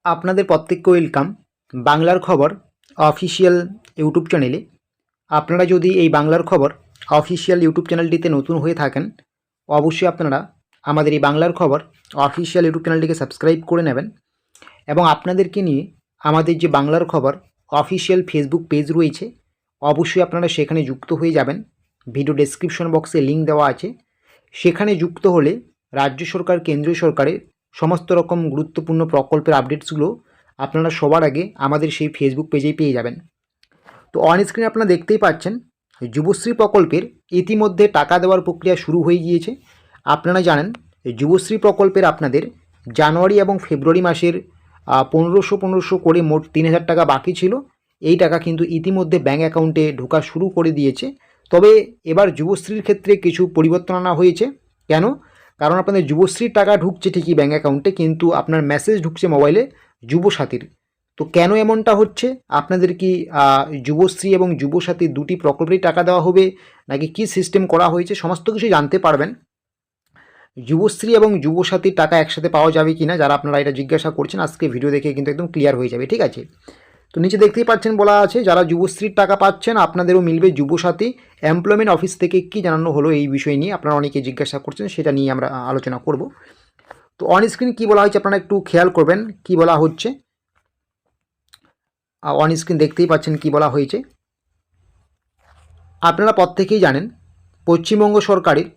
আপনাদের প্রত্যেককে ওয়েলকাম বাংলার খবর অফিসিয়াল ইউটিউব চ্যানেলে। আপনারা যদি এই বাংলার খবর অফিসিয়াল ইউটিউব চ্যানেলটিতে নতুন হয়ে থাকেন, অবশ্যই আপনারা আমাদের এই বাংলার খবর অফিসিয়াল ইউটিউব চ্যানেলটিকে সাবস্ক্রাইব করে নেবেন এবং আপনাদেরকে নিয়ে আমাদের যে বাংলার খবর অফিসিয়াল ফেসবুক পেজ রয়েছে, অবশ্যই আপনারা সেখানে যুক্ত হয়ে যাবেন। ভিডিও ডেসক্রিপশন বক্সে লিঙ্ক দেওয়া আছে, সেখানে যুক্ত হলে রাজ্য সরকার কেন্দ্রীয় সরকারের সমস্ত রকম গুরুত্বপূর্ণ প্রকল্পের আপডেটসগুলো আপনারা সবার আগে আমাদের সেই ফেসবুক পেজেই পেয়ে যাবেন। তো অন স্ক্রিনে আপনারা দেখতেই পাচ্ছেন যুবশ্রী প্রকল্পের ইতিমধ্যে টাকা দেওয়ার প্রক্রিয়া শুরু হয়ে গিয়েছে। আপনারা জানেন যুবশ্রী প্রকল্পের আপনাদের জানুয়ারি এবং ফেব্রুয়ারি মাসের 1500 করে মোট 3000 টাকা বাকি ছিল। এই টাকা কিন্তু ইতিমধ্যে ব্যাঙ্ক অ্যাকাউন্টে ঢোকা শুরু করে দিয়েছে। তবে এবার যুবশ্রীর ক্ষেত্রে কিছু পরিবর্তন আনা হয়েছে। কেন? কারণ আপনাদের যুবশ্রীর টাকা ঢুকছে ঠিকই ব্যাঙ্ক অ্যাকাউন্টে, কিন্তু আপনার মেসেজ ঢুকছে মোবাইলে যুবসাথীর। তো কেন এমনটা হচ্ছে? আপনাদের কি যুবশ্রী এবং যুবসাথী দুটি প্রকল্পেই টাকা দেওয়া হবে, নাকি কী সিস্টেম করা হয়েছে, সমস্ত কিছু জানতে পারবেন। যুবশ্রী এবং যুবসাথীর টাকা একসাথে পাওয়া যাবে কি না, যারা আপনারা এটা জিজ্ঞাসা করছেন, আজকে ভিডিও দেখে কিন্তু একদম ক্লিয়ার হয়ে যাবে, ঠিক আছে? তো নিচে দেখতেই পাচ্ছেন বলা আছে যারা যুবশ্রীর টাকা পাচ্ছেন আপনাদেরও মিলবে যুবসাথী। এমপ্লয়মেন্ট অফিস থেকে কি জানানো হলো এই বিষয় নিয়ে আপনারা অনেকে জিজ্ঞাসা করছেন, সেটা নিয়ে আমরা আলোচনা করব। তো অন স্ক্রিন কী বলা হয়েছে আপনারা একটু খেয়াল করবেন কি বলা হচ্ছে। অন স্ক্রিন দেখতেই পাচ্ছেন কি বলা হয়েছে। আপনারা প্রত্যেকেই জানেন পশ্চিমবঙ্গ সরকারের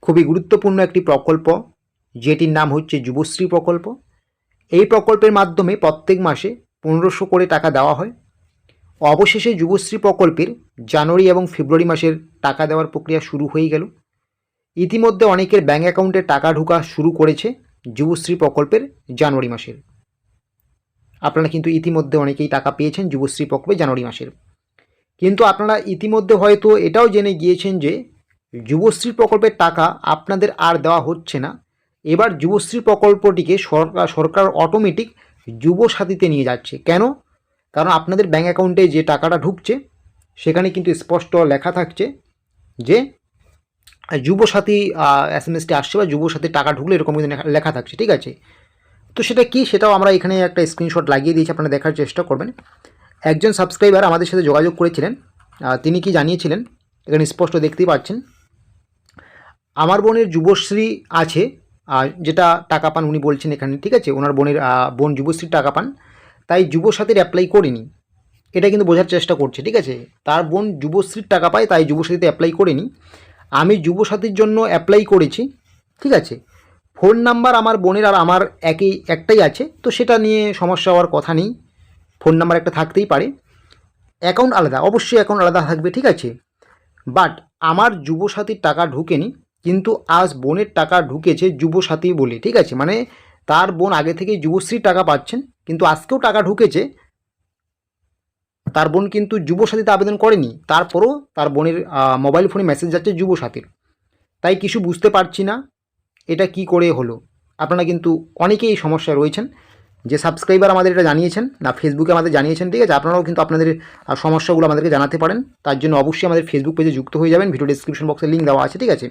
খুবই গুরুত্বপূর্ণ একটি প্রকল্প, যেটির নাম হচ্ছে যুবশ্রী প্রকল্প। এই প্রকল্পের মাধ্যমে প্রত্যেক মাসে 1500 করে টাকা দেওয়া হয়। অবশেষে যুবশ্রী প্রকল্পের জানুয়ারি এবং ফেব্রুয়ারি মাসের টাকা দেওয়ার প্রক্রিয়া শুরু হয়ে গেল। ইতিমধ্যে অনেকের ব্যাঙ্ক অ্যাকাউন্টে টাকা ঢোকা শুরু করেছে যুবশ্রী প্রকল্পের জানুয়ারি মাসের। আপনারা কিন্তু ইতিমধ্যে অনেকেই টাকা পেয়েছেন যুবশ্রী প্রকল্পে জানুয়ারি মাসের। কিন্তু আপনারা ইতিমধ্যে হয়তো এটাও জেনে গিয়েছেন যে যুবশ্রী প্রকল্পের টাকা আপনাদের আর দেওয়া হচ্ছে না। এবার যুবশ্রী প্রকল্পটিকে সরকার অটোমেটিক যুবসাথীতে নিয়ে যাচ্ছে। কেন? কারণ আপনাদের ব্যাঙ্ক অ্যাকাউন্টে যে টাকাটা ঢুকছে সেখানে কিন্তু স্পষ্ট লেখা থাকছে যে যুবসাথী এসএমএসটি আসছে বা যুবসাথীর টাকা ঢুকলে এরকম কিন্তু লেখা থাকছে, ঠিক আছে? তো সেটা কি, সেটাও আমরা এখানে একটা স্ক্রিনশট লাগিয়ে দিয়েছি, আপনারা দেখার চেষ্টা করবেন। একজন সাবস্ক্রাইবার আমাদের সাথে যোগাযোগ করেছিলেন, তিনি কি জানিয়েছিলেন এখানে স্পষ্ট দেখতেই পাচ্ছেন। আমার বোনের যুবশ্রী আছে, যেটা টাকা পান উনি বলছেন এখানে, ঠিক আছে? ওনার বোন যুবশ্রীর টাকা পান, তাই যুবসাথীর অ্যাপ্লাই করেনি, এটা কিন্তু বোঝার চেষ্টা করছে, ঠিক আছে? তার বোন যুবশ্রীর টাকা পায় তাই যুবসাথীতে অ্যাপ্লাই করেনি। আমি যুবসাথীর জন্য অ্যাপ্লাই করেছি, ঠিক আছে? ফোন নাম্বার আমার বোনের আর আমার একটাই আছে, তো সেটা নিয়ে সমস্যা হওয়ার কথা নেই। ফোন নাম্বার একটা থাকতেই পারে, অ্যাকাউন্ট আলাদা, অবশ্যই অ্যাকাউন্ট আলাদা থাকবে, ঠিক আছে? বাট আমার যুবসাথীর টাকা ঢুকেনি, কিন্তু আজ বোনের টাকা ঢুকেছে যুবসাথী বলে, ঠিক আছে? মানে তার বোন আগে থেকেই যুবশ্রীর টাকা পাচ্ছেন, কিন্তু আজকেও টাকা ঢুকেছে। তার বোন কিন্তু যুবসাথীতে আবেদন করেনি, তারপরও তার বোনের মোবাইল ফোনে মেসেজ যাচ্ছে যুবসাথীর। তাই কিছু বুঝতে পারছি না এটা কি করে হলো। আপনারা কিন্তু অনেকেই এই সমস্যায় রয়েছেন, যে সাবস্ক্রাইবার আমাদের এটা জানিয়েছেন না, ফেসবুকে আমাদের জানিয়েছেন, ঠিক আছে? আপনারাও কিন্তু আপনাদের সমস্যাগুলো আমাদেরকে জানাতে পারেন। তার জন্য অবশ্যই আমাদের ফেসবুক পেজে যুক্ত হয়ে যাবেন, ভিডিও ডেসক্রিপশন বক্সে লিঙ্ক দেওয়া আছে, ঠিক আছে?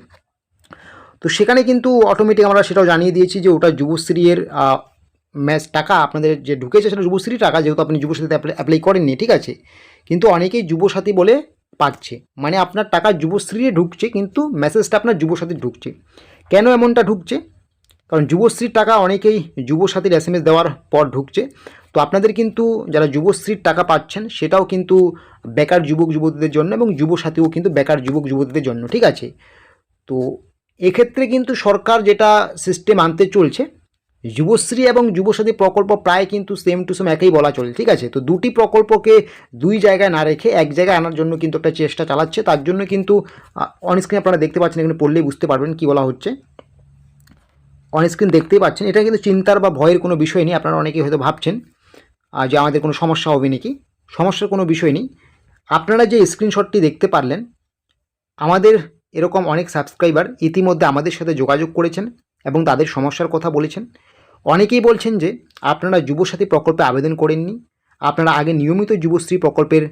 তো সেখানে কিন্তু অটোমেটিক আমরা সেটাও জানিয়ে দিয়েছি যে ওটা যুবশ্রীর টাকা আপনাদের যে ঢুকেছে সেটা যুবশ্রী টাকা, যেহেতু আপনি যুবসাথীতে অ্যাপ্লাই করেননি, ঠিক আছে? কিন্তু অনেকেই যুবসাথী বলে পাচ্ছে, মানে আপনার টাকা যুবশ্রী ঢুকছে কিন্তু মেসেজটা আপনার যুবসাথীর ঢুকছে। কেন এমনটা ঢুকছে? কারণ যুবশ্রীর টাকা অনেকেই যুবসাথীর এসএমএস দেওয়ার পর ঢুকছে। তো আপনাদের কিন্তু যারা যুবশ্রীর টাকা পাচ্ছেন সেটাও কিন্তু বেকার যুবক যুবতীদের জন্য, এবং যুবসাথীও কিন্তু বেকার যুবক যুবতীদের জন্য, ঠিক আছে? তো এক্ষেত্রে কিন্তু সরকার যেটা সিস্টেম আনতে চলছে, যুবশ্রী এবং যুবসাথী প্রকল্প প্রায় কিন্তু সেম টু সেম একই বলা চলে, ঠিক আছে? তো দুটি প্রকল্পকে দুই জায়গায় না রেখে এক জায়গায় আনার জন্য কিন্তু একটা চেষ্টা চালাচ্ছে। তার জন্য কিন্তু অনস্ক্রিনে আপনারা দেখতে পাচ্ছেন, এখানে পড়লেই বুঝতে পারবেন কি বলা হচ্ছে। অনস্ক্রিন দেখতেই পাচ্ছেন, এটা কিন্তু চিন্তার বা ভয়ের কোনো বিষয় নেই। আপনারা অনেকেই হয়তো ভাবছেন যে আমাদের কোনো সমস্যা হবে নাকি। সমস্যার কোনো বিষয় নেই। আপনারা যে স্ক্রিনশটটি দেখতে পারলেন, আমাদের এরকম অনেক সাবস্ক্রাইবার ইতিমধ্যে আমাদের সাথে যোগাযোগ করেছেন এবং তাদের সমস্যার কথা বলেছেন। অনেকেই বলছেন যে আপনারা যুবসাথী প্রকল্পে আবেদন করেননি, আপনারা আগে নিয়মিত যুবশ্রী প্রকল্পের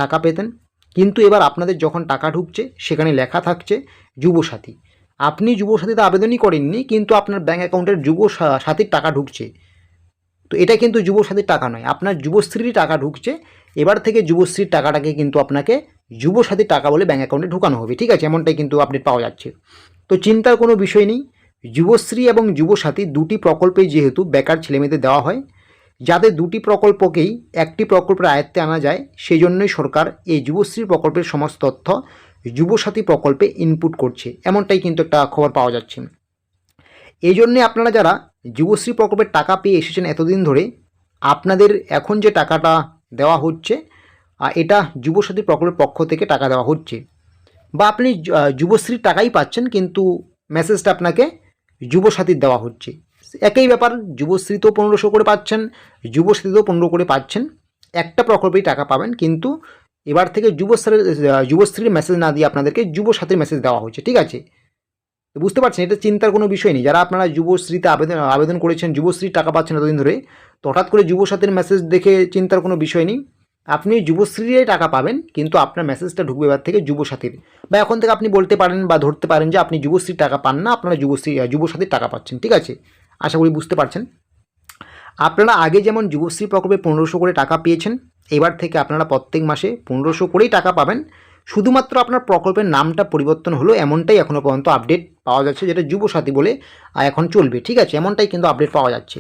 টাকা পেতেন, কিন্তু এবার আপনাদের যখন টাকা ঢুকছে সেখানে লেখা থাকছে যুবসাথী। আপনি যুবসাথীতে আবেদনই করেননি, কিন্তু আপনার ব্যাঙ্ক অ্যাকাউন্টের যুবসাথীর টাকা ঢুকছে। তো এটা কিন্তু যুবসাথীর টাকা নয়, আপনার যুবশ্রীর টাকা ঢুকছে। এবার থেকে যুবশ্রীর টাকাটাকে কিন্তু আপনাকে যুবসাথীর টাকা বলে ব্যাঙ্ক অ্যাকাউন্টে ঢুকানো হবে, ঠিক আছে? এমনটাই কিন্তু আপডেট পাওয়া যাচ্ছে। তো চিন্তার কোনো বিষয় নেই, যুবশ্রী এবং যুবসাথী দুটি প্রকল্পে যেহেতু বেকার ছেলেমেয়েদের দেওয়া হয়, যাদের দুটি প্রকল্পকেই একটি প্রকল্পের আয়ত্তে আনা যায়, সেই জন্যই সরকার এই যুবশ্রী প্রকল্পের সমস্ত তথ্য যুবসাথী প্রকল্পে ইনপুট করছে, এমনটাই কিন্তু একটা খবর পাওয়া যাচ্ছে। এই জন্যে আপনারা যারা যুবশ্রী প্রকল্পের টাকা পেয়ে এসেছেন এতদিন ধরে, আপনাদের এখন যে টাকাটা দেওয়া হচ্ছে এটা যুবসাথী প্রকল্পের পক্ষ থেকে টাকা দেওয়া হচ্ছে, বা আপনি যুবশ্রীর টাকাই পাচ্ছেন কিন্তু মেসেজটা আপনাকে যুবসাথীর দেওয়া হচ্ছে। একই ব্যাপার, যুবশ্রীতেও 1500 করে পাচ্ছেন, যুবসাথীতেও 15 করে পাচ্ছেন, একটা প্রকল্পেই টাকা পাবেন, কিন্তু এবার থেকে যুবশ্রীর মেসেজ না দিয়ে আপনাদেরকে যুবসাথীর মেসেজ দেওয়া হচ্ছে, ঠিক আছে? বুঝতে পারছেন, এটা চিন্তার কোনো বিষয় নেই। যারা আপনারা যুবশ্রীতে আবেদন করেছেন, যুবশ্রীর টাকা পাচ্ছেন এতদিন ধরে, তো হঠাৎ করে যুবসাথীর মেসেজ দেখে চিন্তার কোনো বিষয় নেই। আপনি যুবশ্রীরই টাকা পাবেন, কিন্তু আপনার মেসেজটা ঢুকবে এবার থেকে যুবসাথীর, বা এখন থেকে আপনি বলতে পারেন বা ধরতে পারেন যে আপনি যুবশ্রীর টাকা পান না, আপনারা যুবসাথীর টাকা পাচ্ছেন, ঠিক আছে? আশা করি বুঝতে পারছেন। আপনারা আগে যেমন যুবশ্রী প্রকল্পে 1500 করে টাকা পেয়েছেন, এবার থেকে আপনারা প্রত্যেক মাসে 1500 করেই টাকা পাবেন। শুধুমাত্র আপনার প্রকল্পের নামটা পরিবর্তন হলো, এমনটাই এখনও পর্যন্ত আপডেট পাওয়া যাচ্ছে, যেটা যুবসাথী বলে এখন চলবে, ঠিক আছে? এমনটাই কিন্তু আপডেট পাওয়া যাচ্ছে।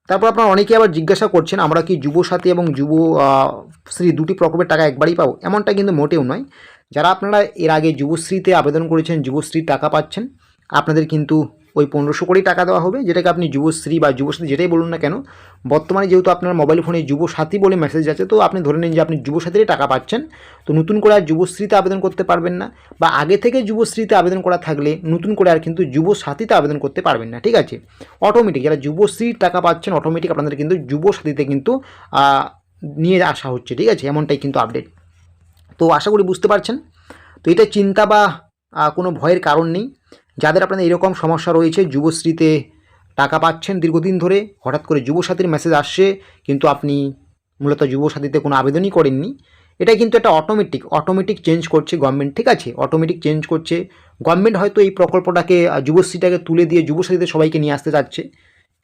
তারপর আপনারা অনেকে আবার জিজ্ঞাসা করছেন, আমরা কি যুবসাথী এবং যুবশ্রী দুটি প্রকল্পের টাকা একবারই পাবো? এমনটা কিন্তু মোটেও নয়। যারা আপনারা এর আগে যুবশ্রীতে আবেদন করেছেন, যুবশ্রীর টাকা পাচ্ছেন, আপনাদের কিন্তু ওই 1500 করেই টাকা দেওয়া হবে, যেটাকে আপনি যুবশ্রী বা যুবসাথী যেটাই বলুন না কেন। বর্তমানে যেহেতু আপনার মোবাইল ফোনে যুবসাথী বলে মেসেজ আছে, তো আপনি ধরে নিন যে আপনি যুবসাথীরই টাকা পাচ্ছেন, তো নতুন করে আর যুবশ্রীতে আবেদন করতে পারবেন না, বা আগে থেকে যুবশ্রীতে আবেদন করা থাকলে নতুন করে আর কিন্তু যুবসাথীতে আবেদন করতে পারবেন না, ঠিক আছে? অটোমেটিক যারা যুবশ্রীর টাকা পাচ্ছেন, অটোমেটিক আপনাদের কিন্তু যুবসাথীতে কিন্তু নিয়ে আসা হচ্ছে, ঠিক আছে? এমনটাই কিন্তু আপডেট। তো আশা করি বুঝতে পারছেন। তো এটা চিন্তা বা কোনো ভয়ের কারণ নেই। যাদের আপনাদের এরকম সমস্যা রয়েছে, যুবশ্রীতে টাকা পাচ্ছেন দীর্ঘদিন ধরে, হঠাৎ করে যুবসাথীর মেসেজ আসছে, কিন্তু আপনি মূলত যুবসাথীতে কোনো আবেদনই করেননি, এটা কিন্তু একটা অটোমেটিক চেঞ্জ করছে গভর্নমেন্ট, ঠিক আছে? অটোমেটিক চেঞ্জ করছে গভর্নমেন্ট, হয়তো এই প্রকল্পটাকে যুবশ্রীটাকে তুলে দিয়ে যুবসাথীতে সবাইকে নিয়ে আসতে চাচ্ছে,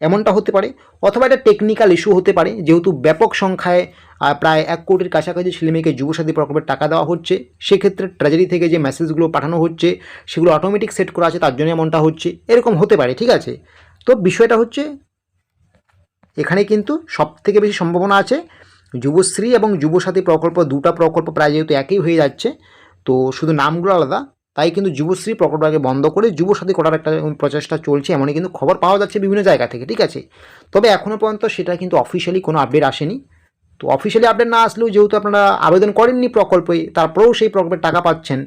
এমনটা হতে পারে। অথবা এটা টেকনিক্যাল ইস্যু হতে পারে, যেহেতু ব্যাপক সংখ্যায় প্রায় 1 কোটির কাছাকাছি ছেলেমেয়েকে যুবসাথী প্রকল্পের টাকা দেওয়া হচ্ছে, সেক্ষেত্রে ট্রেজারি থেকে যে মেসেজগুলো পাঠানো হচ্ছে সেগুলো অটোমেটিক সেট করা আছে, তার জন্য এমনটা হচ্ছে, এরকম হতে পারে, ঠিক আছে? তো বিষয়টা হচ্ছে এখানে কিন্তু সবথেকে বেশি সম্ভাবনা আছে যুবশ্রী এবং যুবসাথী প্রকল্প, দুটা প্রকল্প প্রায় যেহেতু একই হয়ে যাচ্ছে, তো শুধু নামগুলো আলাদা, তাই কিন্তু যুবশ্রী প্রকল্পটাকে বন্ধ করে যুবসাথী করার একটা প্রচেষ্টা চলছে, এমনই কিন্তু খবর পাওয়া যাচ্ছে বিভিন্ন জায়গা থেকে, ঠিক আছে? তবে এখনও পর্যন্ত সেটা কিন্তু অফিসিয়ালি কোনো আপডেট আসেনি। তো অফিসিয়ালি আপডেট না আসলেও যেহেতু আপনারা আবেদন করেননি প্রকল্পে, তারপরেও সেই প্রকল্পের টাকা পাচ্ছেন,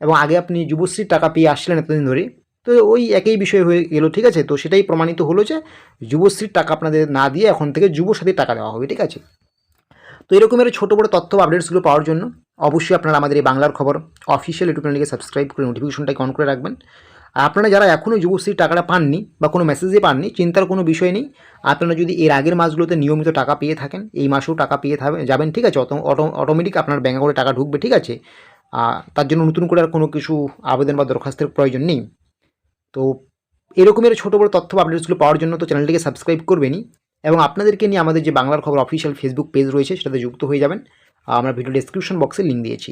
এবং আগে আপনি যুবশ্রীর টাকা পেয়ে আসছিলেন এতদিন ধরে, তো ওই একই বিষয় হয়ে গেল, ঠিক আছে? তো সেটাই প্রমাণিত হলো যে যুবশ্রীর টাকা আপনাদের না দিয়ে এখন থেকে যুবসাথীর টাকা দেওয়া হবে, ঠিক আছে? তো এরকমের ছোটো বড়ো তথ্য আপডেটসগুলো পাওয়ার জন্য অবশ্যই আপনারা আমাদের এই বাংলার খবর অফিসিয়াল ইউটিউব চ্যানেলকে সাবস্ক্রাইব করে নোটিফিকেশনটাকে অন করে রাখবেন। আর আপনারা যারা এখনও যুবশ্রীর টাকাটা পাননি বা কোনো মেসেজে পাননি, চিন্তার কোনো বিষয় নেই। আপনারা যদি এর আগের মাসগুলোতে নিয়মিত টাকা পেয়ে থাকেন, এই মাসেও টাকা পেয়ে যাবেন, ঠিক আছে? অটোমেটিক আপনার ব্যাঙ্ক অ্যাকাউন্টে টাকা ঢুকবে, ঠিক আছে? তার জন্য নতুন করে আর কোনো কিছু আবেদন বা দরখাস্তের প্রয়োজন নেই। তো এরকমের ছোটো বড়ো তথ্য আপডেটসগুলো পাওয়ার জন্য তো চ্যানেলটিকে সাবস্ক্রাইব করবেনই, এবং আপনাদেরকে নিয়ে আমাদের যে বাংলার খবর অফিসিয়াল ফেসবুক পেজ রয়েছে সেটাতে যুক্ত হয়ে যাবেন। আমরা ভিডিও ডেসক্রিপশন বক্সে লিঙ্ক দিয়েছি।